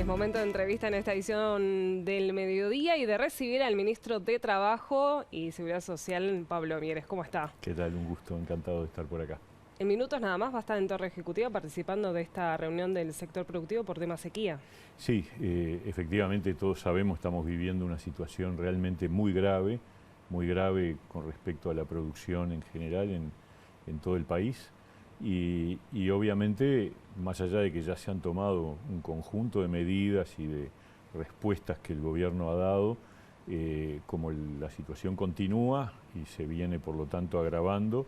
momento de entrevista en esta edición del mediodía y de recibir al ministro de Trabajo y Seguridad Social, Pablo Mieres. ¿Cómo está? ¿Qué tal? Un gusto, encantado de estar por acá. En minutos nada más va a estar en Torre Ejecutiva participando de esta reunión del sector productivo por tema sequía. Sí, efectivamente todos sabemos, estamos viviendo una situación realmente muy grave con respecto a la producción en general en todo el país. Y obviamente, más allá de que ya se han tomado un conjunto de medidas y de respuestas que el gobierno ha dado, como la situación continúa y se viene por lo tanto agravando,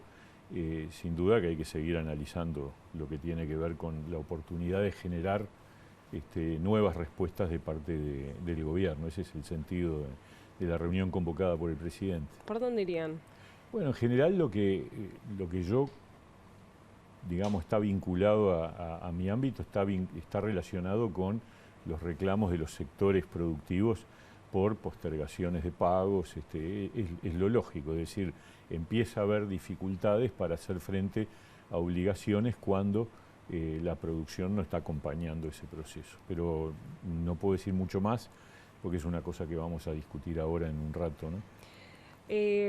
sin duda que hay que seguir analizando lo que tiene que ver con la oportunidad de generar nuevas respuestas de parte del gobierno. Ese es el sentido de la reunión convocada por el presidente. ¿Por dónde irían? Bueno, en general lo que yo, digamos, está vinculado a mi ámbito, está relacionado con los reclamos de los sectores productivos por postergaciones de pagos. Es lo lógico, es decir, empieza a haber dificultades para hacer frente a obligaciones cuando la producción no está acompañando ese proceso. Pero no puedo decir mucho más porque es una cosa que vamos a discutir ahora en un rato, ¿no?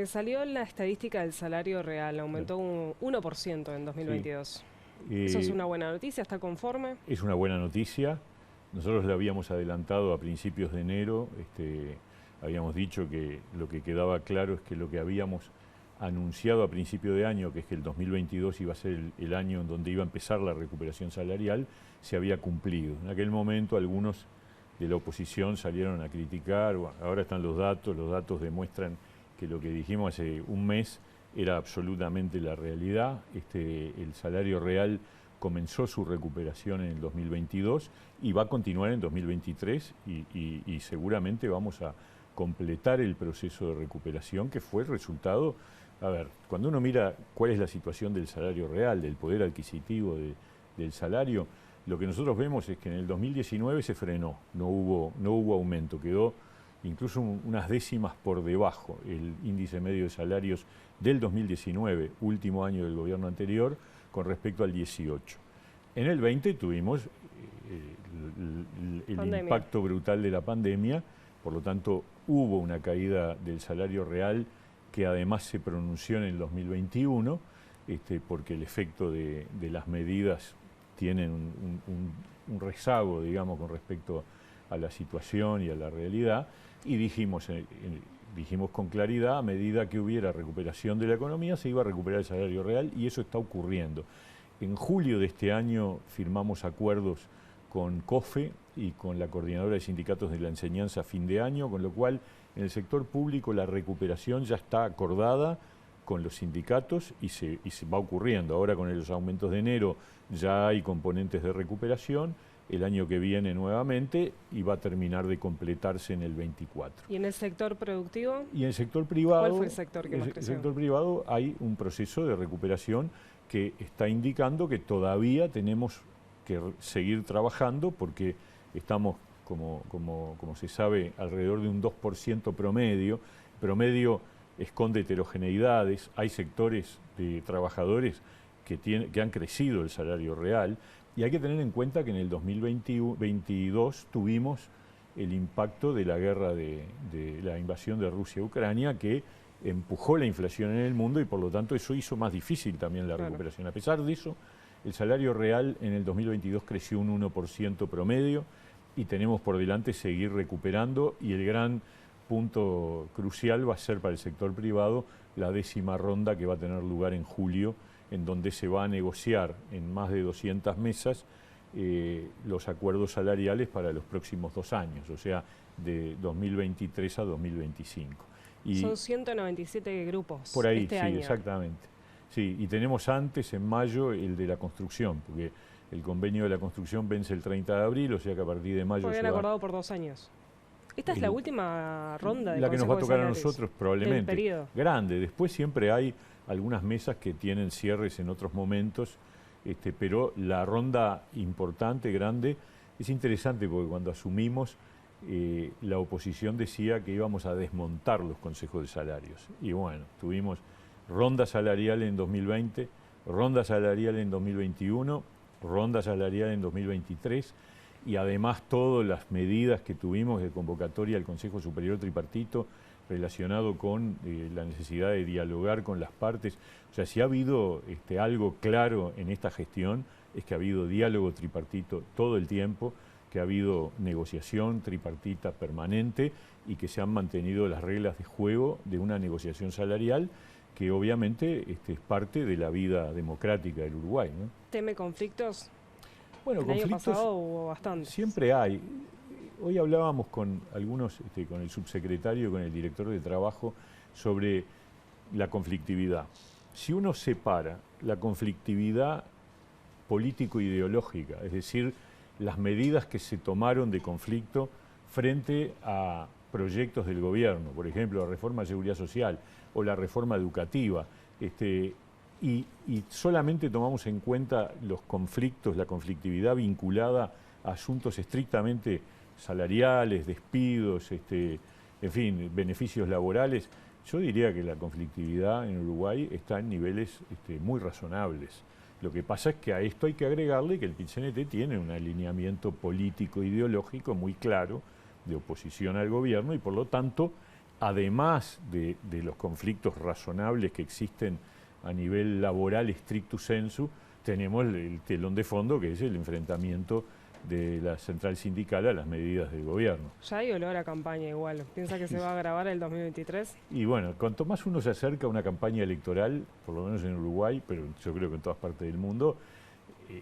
Salió la estadística del salario real, aumentó un 1% en 2022. Sí. ¿Eso es una buena noticia? ¿Está conforme? Es una buena noticia. Nosotros le habíamos adelantado a principios de enero, habíamos dicho que lo que quedaba claro es que lo que habíamos anunciado a principio de año, que es que el 2022 iba a ser el año en donde iba a empezar la recuperación salarial, se había cumplido. En aquel momento algunos de la oposición salieron a criticar, bueno, ahora están los datos demuestran que lo que dijimos hace un mes era absolutamente la realidad. El salario real comenzó su recuperación en el 2022 y va a continuar en 2023 y seguramente vamos a completar el proceso de recuperación que fue el resultado. A ver, cuando uno mira cuál es la situación del salario real, del poder adquisitivo del salario, lo que nosotros vemos es que en el 2019 se frenó, no hubo aumento, quedó incluso unas décimas por debajo el índice medio de salarios del 2019, último año del gobierno anterior, con respecto al 18. En el 20 tuvimos el impacto brutal de la pandemia, por lo tanto hubo una caída del salario real que además se pronunció en el 2021, porque el efecto de las medidas tienen un rezago, digamos, con respecto a la situación y a la realidad, y dijimos con claridad, a medida que hubiera recuperación de la economía, se iba a recuperar el salario real, y eso está ocurriendo. En julio de este año firmamos acuerdos con COFE y con la Coordinadora de Sindicatos de la Enseñanza a fin de año, con lo cual en el sector público la recuperación ya está acordada con los sindicatos y se va ocurriendo. Ahora con los aumentos de enero ya hay componentes de recuperación, el año que viene nuevamente y va a terminar de completarse en el 24. ¿Y en el sector productivo? Y en el sector privado, ¿cuál fue el sector que más creció? En el sector privado hay un proceso de recuperación que está indicando que todavía tenemos que seguir trabajando porque estamos, como se sabe, alrededor de un 2% promedio. Promedio esconde heterogeneidades, hay sectores de trabajadores que han crecido el salario real, y hay que tener en cuenta que en el 2022 tuvimos el impacto de la guerra de la invasión de Rusia a Ucrania, que empujó la inflación en el mundo y por lo tanto eso hizo más difícil también la recuperación. A pesar de eso, el salario real en el 2022 creció un 1% promedio y tenemos por delante seguir recuperando, y el gran punto crucial va a ser para el sector privado la 10ª ronda que va a tener lugar en julio, en donde se va a negociar en más de 200 mesas los acuerdos salariales para los próximos 2 años, o sea, de 2023 a 2025. Y son 197 grupos por ahí, este sí, año. Exactamente. Sí, y tenemos antes, en mayo, el de la construcción, porque el convenio de la construcción vence el 30 de abril, o sea que a partir de mayo... Habían acordado por 2 años. ¿Esta es la última ronda de la que nos va a tocar a salarios nosotros, probablemente. del periodo? Grande. Después siempre hay algunas mesas que tienen cierres en otros momentos, pero la ronda importante, grande, es interesante porque cuando asumimos, la oposición decía que íbamos a desmontar los consejos de salarios. Y bueno, tuvimos ronda salarial en 2020, ronda salarial en 2021, ronda salarial en 2023, y además todas las medidas que tuvimos de convocatoria al Consejo Superior Tripartito relacionado con la necesidad de dialogar con las partes. O sea, si ha habido algo claro en esta gestión, es que ha habido diálogo tripartito todo el tiempo, que ha habido negociación tripartita permanente y que se han mantenido las reglas de juego de una negociación salarial que obviamente es parte de la vida democrática del Uruguay, ¿no? ¿Teme conflictos? Bueno, el conflictos año pasado hubo bastantes. Siempre hay. Hoy hablábamos con algunos, con el subsecretario, con el director de trabajo, sobre la conflictividad. Si uno separa la conflictividad político-ideológica, es decir, las medidas que se tomaron de conflicto frente a proyectos del gobierno, por ejemplo, la reforma de seguridad social o la reforma educativa, y solamente tomamos en cuenta los conflictos, la conflictividad vinculada a asuntos estrictamente salariales, despidos, en fin, beneficios laborales, yo diría que la conflictividad en Uruguay está en niveles muy razonables. Lo que pasa es que a esto hay que agregarle que el PIT-CNT tiene un alineamiento político-ideológico muy claro de oposición al gobierno y por lo tanto, además de los conflictos razonables que existen a nivel laboral stricto sensu, tenemos el telón de fondo que es el enfrentamiento de la central sindical a las medidas del gobierno. Ya hay olor a campaña igual. ¿Piensa que se va a agravar el 2023? Y bueno, cuanto más uno se acerca a una campaña electoral, por lo menos en Uruguay, pero yo creo que en todas partes del mundo,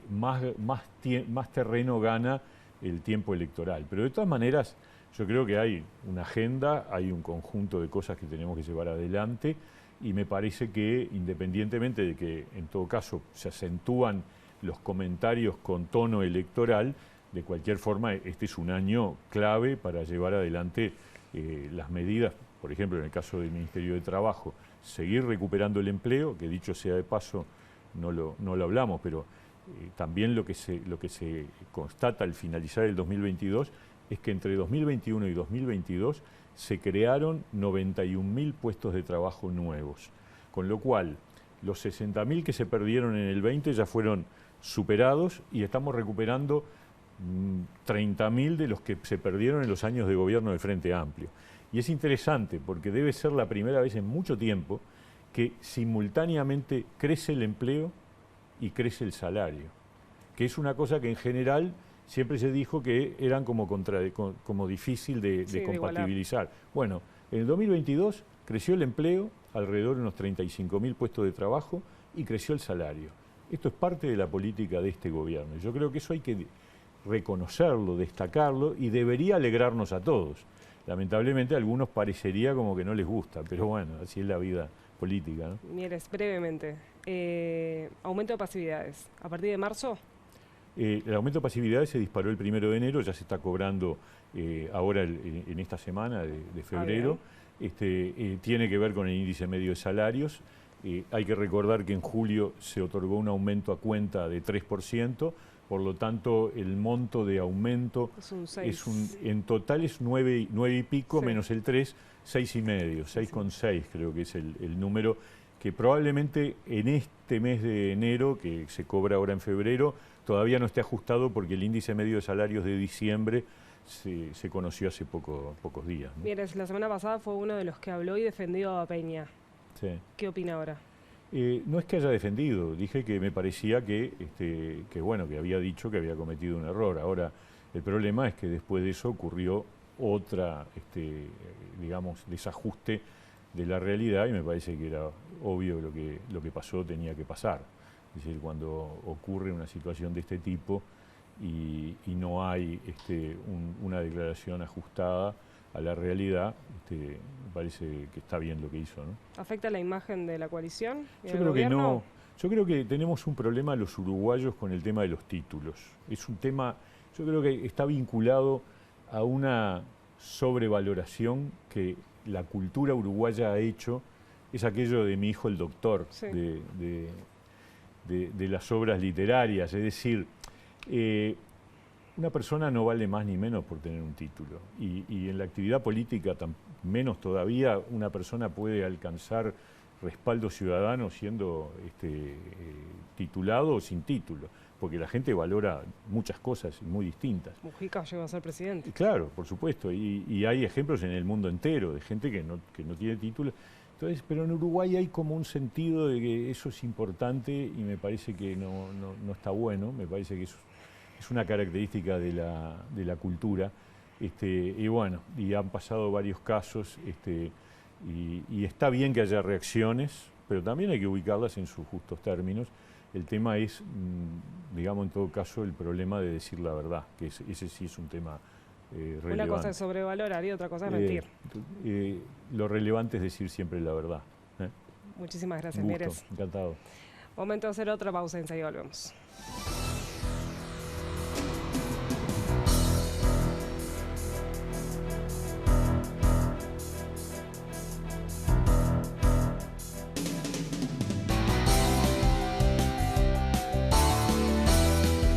más terreno gana el tiempo electoral. Pero de todas maneras, yo creo que hay una agenda, hay un conjunto de cosas que tenemos que llevar adelante y me parece que independientemente de que en todo caso se acentúan los comentarios con tono electoral, de cualquier forma este es un año clave para llevar adelante las medidas, por ejemplo en el caso del Ministerio de Trabajo, seguir recuperando el empleo, que dicho sea de paso no lo hablamos, pero también lo que se constata al finalizar el 2022 es que entre 2021 y 2022 se crearon 91.000 puestos de trabajo nuevos, con lo cual los 60.000 que se perdieron en el 20 ya fueron superados y estamos recuperando 30.000 de los que se perdieron en los años de gobierno del Frente Amplio. Y es interesante porque debe ser la primera vez en mucho tiempo que simultáneamente crece el empleo y crece el salario, que es una cosa que en general siempre se dijo que eran como difícil de compatibilizar. Bueno, en el 2022 creció el empleo, alrededor de unos 35.000 puestos de trabajo, y creció el salario. Esto es parte de la política de este gobierno. Yo creo que eso hay que reconocerlo, destacarlo, y debería alegrarnos a todos. Lamentablemente a algunos parecería como que no les gusta, pero bueno, así es la vida política, ¿no? Mieres, brevemente, aumento de pasividades. ¿A partir de marzo? El aumento de pasividades se disparó el 1 de enero, ya se está cobrando ahora en esta semana de febrero. Tiene que ver con el índice medio de salarios. Hay que recordar que en julio se otorgó un aumento a cuenta de 3%, por lo tanto el monto de aumento es un 6. En total es 9 y pico, sí, menos el 3, 6,5, 6,6 creo que es el número, que probablemente en este mes de enero, que se cobra ahora en febrero, todavía no esté ajustado porque el índice medio de salarios de diciembre se conoció hace pocos días, ¿no? Mieres, la semana pasada fue uno de los que habló y defendió a Peña. Sí. ¿Qué opina ahora? No es que haya defendido, dije que me parecía que había dicho que había cometido un error. Ahora, el problema es que después de eso ocurrió otra, digamos, desajuste de la realidad y me parece que era obvio que lo que pasó tenía que pasar. Es decir, cuando ocurre una situación de este tipo y no hay una declaración ajustada a la realidad, me parece que está bien lo que hizo, ¿no? ¿Afecta la imagen de la coalición? Yo creo que no. Yo creo que tenemos un problema los uruguayos con el tema de los títulos. Es un tema, yo creo que está vinculado a una sobrevaloración que la cultura uruguaya ha hecho. Es aquello de mi hijo el doctor, sí, de las obras literarias. Es decir, una persona no vale más ni menos por tener un título. Y en la actividad política, menos todavía, una persona puede alcanzar respaldo ciudadano siendo titulado o sin título, porque la gente valora muchas cosas muy distintas. Mujica llegó a ser presidente. Claro, por supuesto, y hay ejemplos en el mundo entero de gente que no tiene título. Entonces, pero en Uruguay hay como un sentido de que eso es importante y me parece que no está bueno, me parece que es una característica de la cultura. Y bueno, y han pasado varios casos, y está bien que haya reacciones, pero también hay que ubicarlas en sus justos términos. El tema es, digamos, en todo caso, el problema de decir la verdad, que ese sí es un tema relevante. Una cosa es sobrevalorar y otra cosa es mentir. Lo relevante es decir siempre la verdad. Muchísimas gracias, Un gusto, Mieres. encantado. Momento de hacer otra pausa, enseguida volvemos.